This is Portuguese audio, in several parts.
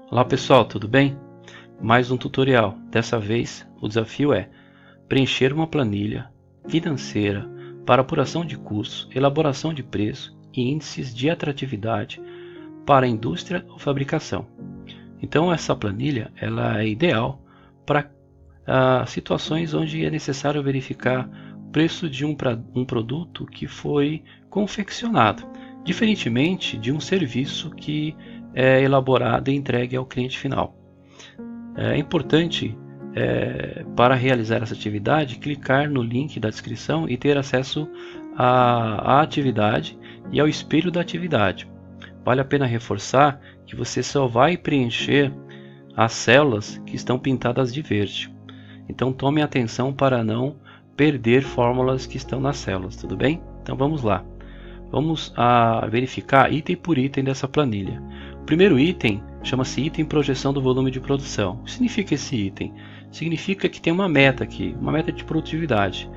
Olá pessoal, tudo bem? Mais um tutorial. Dessa vez, o desafio é preencher uma planilha financeira para apuração de custos, elaboração de preço e índices de atratividade para a indústria ou fabricação. Então essa planilha ela é ideal para situações onde é necessário verificar o preço de um produto que foi confeccionado, diferentemente de um serviço que é elaborado e entregue ao cliente final. É importante, para realizar essa atividade, clicar no link da descrição e ter acesso à atividade e ao espelho da atividade. Vale a pena reforçar que você só vai preencher as células que estão pintadas de verde. Então tome atenção para não perder fórmulas que estão nas células, tudo bem? Então vamos lá. Vamos verificar item por item dessa planilha. O primeiro item chama-se item projeção do volume de produção. O que significa esse item? Significa que tem uma meta aqui, uma meta de produtividade.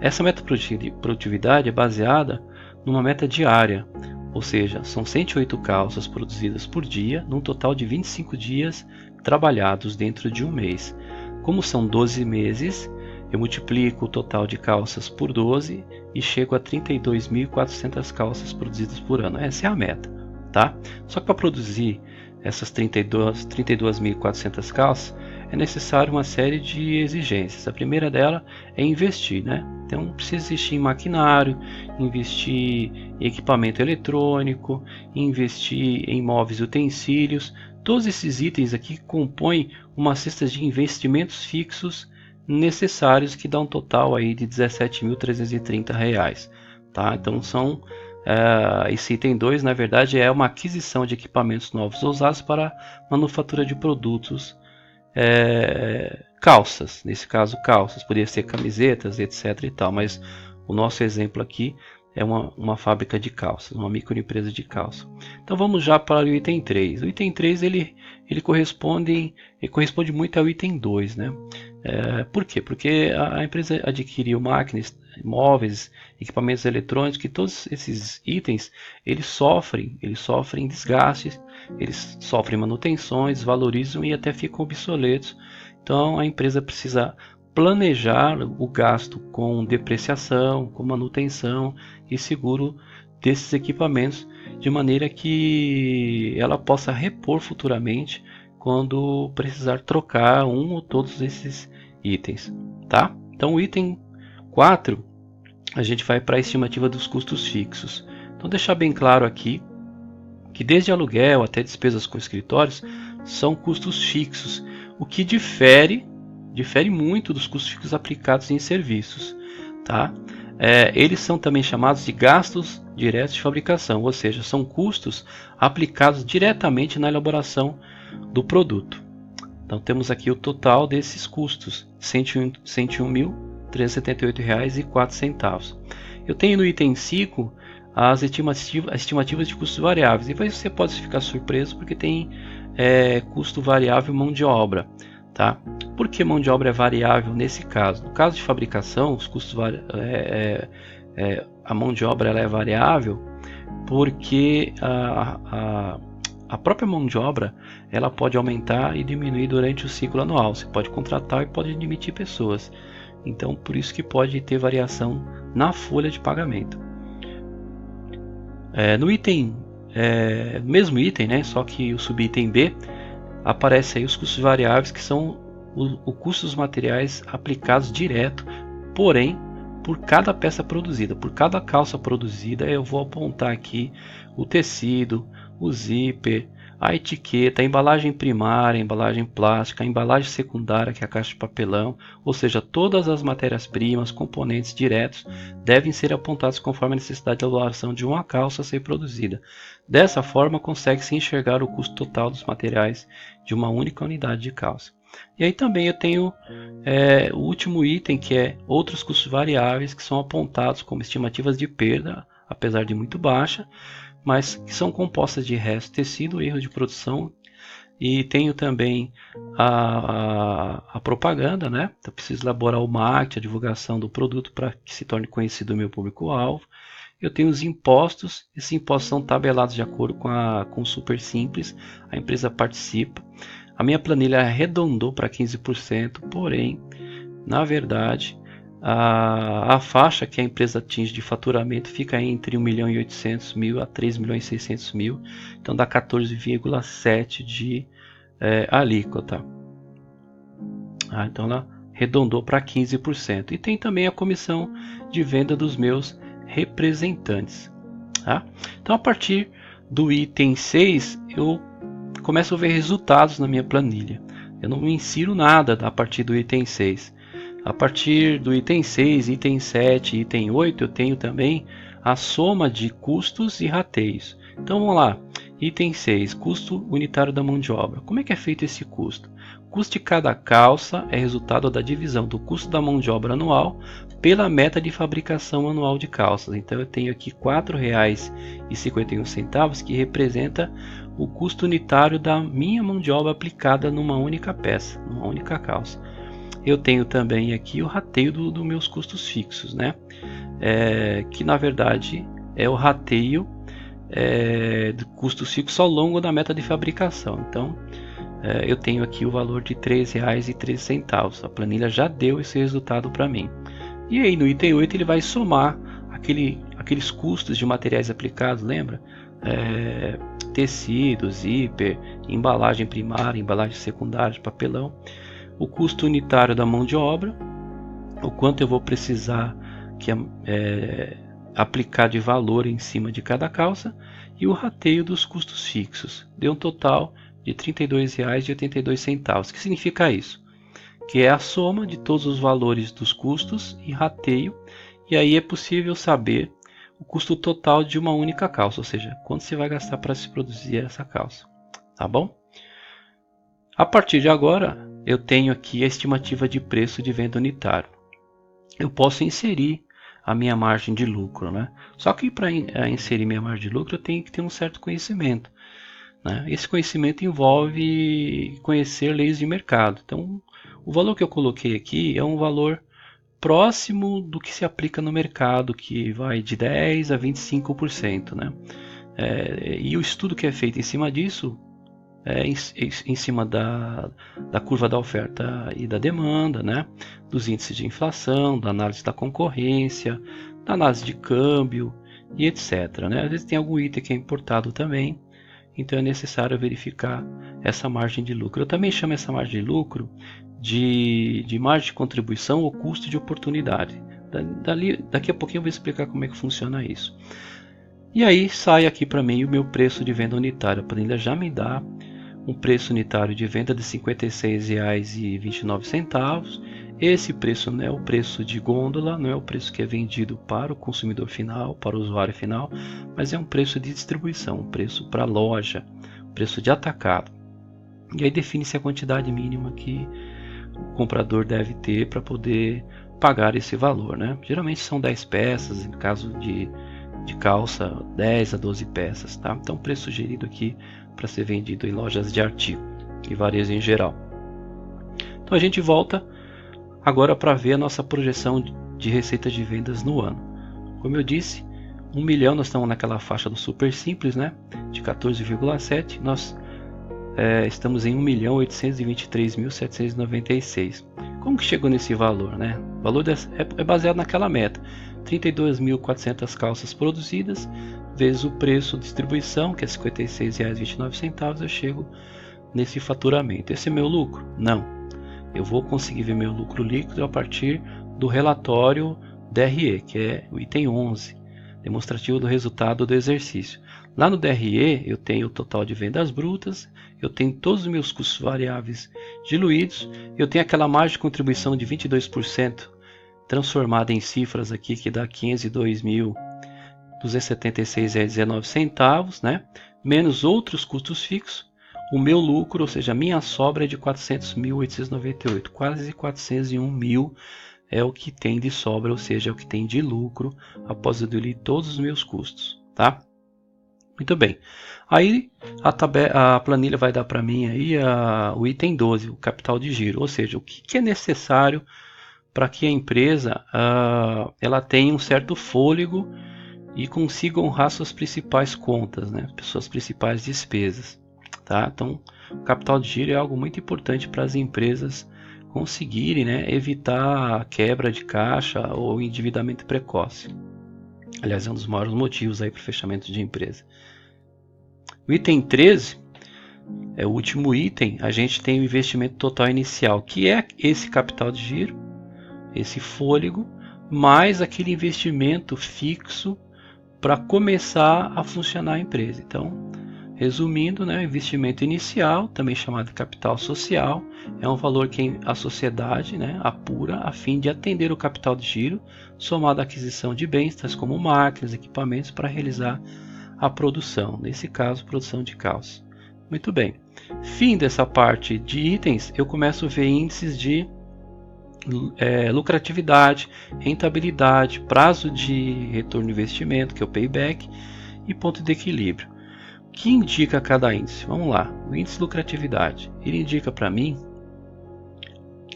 Essa meta de produtividade é baseada numa meta diária, ou seja, são 108 calças produzidas por dia, num total de 25 dias trabalhados dentro de um mês. Como são 12 meses, eu multiplico o total de calças por 12 e chego a 32.400 calças produzidas por ano. Essa é a meta, tá? Só que para produzir essas 32.400 calças é necessário uma série de exigências. A primeira dela é investir, né? Então precisa investir em maquinário, investir em equipamento eletrônico, investir em móveis e utensílios. Todos esses itens aqui compõem uma cesta de investimentos fixos necessários, que dá um total aí de R$ 17.330, tá? Então esse item 2 na verdade é uma aquisição de equipamentos novos ou usados para manufatura de produtos, calças, nesse caso calças, poderia ser camisetas, etc e tal, mas o nosso exemplo aqui é uma fábrica de calças, uma microempresa de calça. Então vamos já para o item 3. O item 3 ele corresponde muito ao item 2, né? Por quê? Porque a empresa adquiriu máquinas, móveis, equipamentos eletrônicos, que todos esses itens eles sofrem desgastes, eles sofrem manutenções, valorizam e até ficam obsoletos. Então a empresa precisa planejar o gasto com depreciação, com manutenção e seguro desses equipamentos, de maneira que ela possa repor futuramente quando precisar trocar um ou todos esses itens, tá? Então o item 4 a gente vai para a estimativa dos custos fixos. Então deixar bem claro aqui que desde aluguel até despesas com escritórios são custos fixos, o que difere muito dos custos fixos aplicados em serviços, tá? Eles são também chamados de gastos diretos de fabricação, ou seja, são custos aplicados diretamente na elaboração do produto. Então temos aqui o total desses custos, R$ 101.378,04. Eu tenho no item 5 as estimativas de custos variáveis, e você pode ficar surpreso porque tem custo variável mão de obra. Tá? Por que mão de obra é variável nesse caso? No caso de fabricação, os custos a mão de obra ela é variável porque a própria mão de obra ela pode aumentar e diminuir durante o ciclo anual. Você pode contratar e pode demitir pessoas. Então, por isso que pode ter variação na folha de pagamento. No mesmo item, né, só que o subitem B, aparece aí os custos variáveis, que são o custo dos materiais aplicados direto, porém por cada peça produzida, por cada calça produzida. Eu vou apontar aqui o tecido, o zíper, a etiqueta, a embalagem primária, a embalagem plástica, a embalagem secundária, que é a caixa de papelão, ou seja, todas as matérias-primas, componentes diretos devem ser apontados conforme a necessidade de elaboração de uma calça a ser produzida. Dessa forma, consegue-se enxergar o custo total dos materiais de uma única unidade de calça. E aí também eu tenho o último item, que é outros custos variáveis, que são apontados como estimativas de perda, apesar de muito baixa, mas que são compostas de resto, tecido, erro de produção. E tenho também a propaganda, né? Então preciso elaborar o marketing, a divulgação do produto para que se torne conhecido o meu público-alvo. eu tenho os impostos. Esses impostos são tabelados de acordo com o Super Simples. A empresa participa. A minha planilha arredondou para 15%, porém, na verdade, a faixa que a empresa atinge de faturamento fica entre 1.800.000 a 3.600.000, então dá 14,7% de alíquota. Então ela arredondou para 15%. E tem também a comissão de venda dos meus representantes. Tá? Então a partir do item 6 eu começo a ver resultados na minha planilha. Eu não insiro nada a partir do item 6. A partir do item 6, item 7 e item 8 eu tenho também a soma de custos e rateios. Então vamos lá. Item 6, custo unitário da mão de obra. Como é que é feito esse custo? O custo de cada calça é resultado da divisão do custo da mão de obra anual pela meta de fabricação anual de calças. Então eu tenho aqui R$ 4,51 que representa o custo unitário da minha mão de obra aplicada numa única peça, numa única calça. Eu tenho também aqui o rateio dos meus custos fixos, né? Que na verdade é o rateio de custos fixos ao longo da meta de fabricação. Então eu tenho aqui o valor de R$ 3,13. A planilha já deu esse resultado para mim. E aí no item 8 ele vai somar aqueles custos de materiais aplicados, lembra? Tecido, zíper, embalagem primária, embalagem secundária de papelão, o custo unitário da mão de obra, o quanto eu vou precisar aplicar de valor em cima de cada calça e o rateio dos custos fixos. Deu um total de R$ 32,82. O que significa isso? Que é a soma de todos os valores dos custos e rateio, e aí é possível saber o custo total de uma única calça, ou seja, quanto você vai gastar para se produzir essa calça. Tá bom? A partir de agora, eu tenho aqui a estimativa de preço de venda unitário. Eu posso inserir a minha margem de lucro, né? Só que para inserir minha margem de lucro eu tenho que ter um certo conhecimento, né? Esse conhecimento envolve conhecer leis de mercado. Então, o valor que eu coloquei aqui é um valor próximo do que se aplica no mercado, que vai de 10% a 25%, né? E o estudo que é feito em cima disso em cima da curva da oferta e da demanda, né? Dos índices de inflação, da análise da concorrência, da análise de câmbio e etc. Né? Às vezes tem algum item que é importado também, então é necessário verificar essa margem de lucro. Eu também chamo essa margem de lucro de margem de contribuição ou custo de oportunidade. Daqui a pouquinho eu vou explicar como é que funciona isso. E aí sai aqui para mim o meu preço de venda unitária. A planilha já me dá um preço unitário de venda de R$ 56,29. Esse preço não é o preço de gôndola, não é o preço que é vendido para o consumidor final, para o usuário final, mas é um preço de distribuição, um preço para loja, um preço de atacado. E aí define-se a quantidade mínima que o comprador deve ter para poder pagar esse valor, né? Geralmente são 10 peças, em caso de calça 10 a 12 peças, tá? Então preço sugerido aqui para ser vendido em lojas de artigo e varejo em geral. Então a gente volta agora para ver a nossa projeção de receita de vendas no ano. Como eu disse, 1 milhão, nós estamos naquela faixa do Super Simples, né? De 14,7, nós estamos em 1.823.796. Como que chegou nesse valor, né? O valor é baseado naquela meta, 32.400 calças produzidas, vezes o preço de distribuição, que é R$ 56,29, eu chego nesse faturamento. Esse é meu lucro? Não. Eu vou conseguir ver meu lucro líquido a partir do relatório DRE, que é o item 11, demonstrativo do resultado do exercício. Lá no DRE eu tenho o total de vendas brutas, eu tenho todos os meus custos variáveis diluídos, eu tenho aquela margem de contribuição de 22%, transformada em cifras aqui, que dá R$ 502.276,19, né? Menos outros custos fixos. O meu lucro, ou seja, a minha sobra é de 400.898, quase 401 mil é o que tem de sobra, ou seja, é o que tem de lucro após eu diluir todos os meus custos, tá? Muito bem. Aí a planilha vai dar para mim aí o item 12, o capital de giro, ou seja, o que é necessário para que a empresa ela tenha um certo fôlego e consiga honrar suas principais contas, né, suas principais despesas. Tá? Então, o capital de giro é algo muito importante para as empresas conseguirem, né, evitar a quebra de caixa ou endividamento precoce. Aliás, é um dos maiores motivos para o fechamento de empresa. O item 13 é o último item. A gente tem o investimento total inicial, que é esse capital de giro, esse fôlego, mais aquele investimento fixo para começar a funcionar a empresa. Então, resumindo, né, o investimento inicial, também chamado de capital social, é um valor que a sociedade, né, apura a fim de atender o capital de giro, somado à aquisição de bens, tais como máquinas, equipamentos, para realizar a produção, nesse caso, produção de calça. Muito bem. Fim dessa parte de itens, eu começo a ver índices de lucratividade, rentabilidade, prazo de retorno de investimento, que é o payback, e ponto de equilíbrio. O que indica cada índice? Vamos lá. O índice de lucratividade, ele indica para mim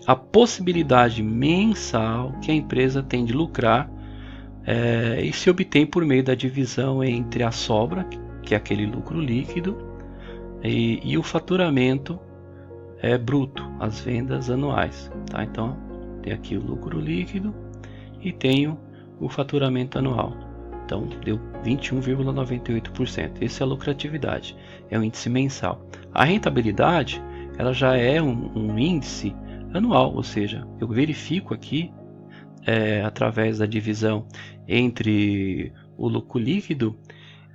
a possibilidade mensal que a empresa tem de lucrar e se obtém por meio da divisão entre a sobra, que é aquele lucro líquido, e o faturamento bruto, as vendas anuais. Tá? Então, tem aqui o lucro líquido e tenho o faturamento anual. Então, deu 21,98%. Essa é a lucratividade, é o índice mensal. A rentabilidade, ela já é um índice anual, ou seja, eu verifico aqui, através da divisão entre o lucro líquido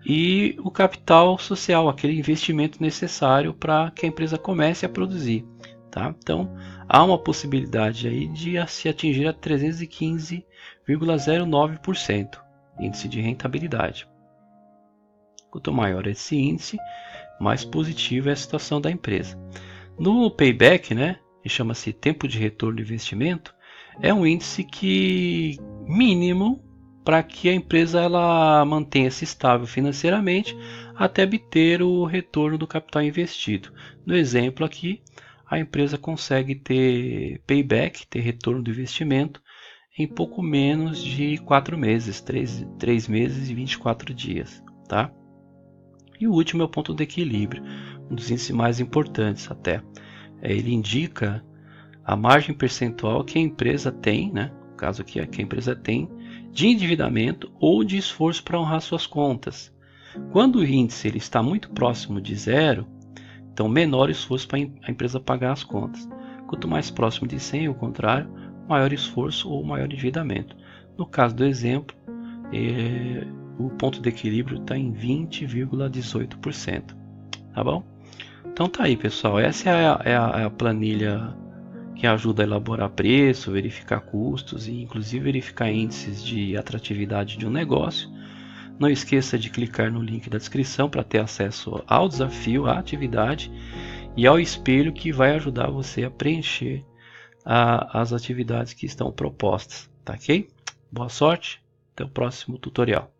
e o capital social, aquele investimento necessário para que a empresa comece a produzir. Tá? Então, há uma possibilidade aí de se atingir a 315,09%, índice de rentabilidade. Quanto maior esse índice, mais positiva é a situação da empresa. No payback, né, que chama-se tempo de retorno do investimento, é um índice que mínimo para que a empresa ela mantenha-se estável financeiramente até obter o retorno do capital investido. No exemplo aqui, a empresa consegue ter payback, ter retorno do investimento, em pouco menos de 4 meses, 3 meses e 24 dias. Tá? E o último é o ponto de equilíbrio, um dos índices mais importantes até. Ele indica a margem percentual que a empresa tem, né? No caso aqui é que a empresa tem, de endividamento ou de esforço para honrar suas contas. Quando o índice ele está muito próximo de zero, então menor esforço para a empresa pagar as contas. Quanto mais próximo de 100, ao contrário, maior esforço ou maior endividamento. No caso do exemplo, o ponto de equilíbrio está em 20,18%. Tá bom? Então tá aí, pessoal. Essa é a planilha que ajuda a elaborar preço, verificar custos e inclusive verificar índices de atratividade de um negócio. Não esqueça de clicar no link da descrição para ter acesso ao desafio, à atividade e ao espelho que vai ajudar você a preencher as atividades que estão propostas. Tá ok? Boa sorte, até o próximo tutorial.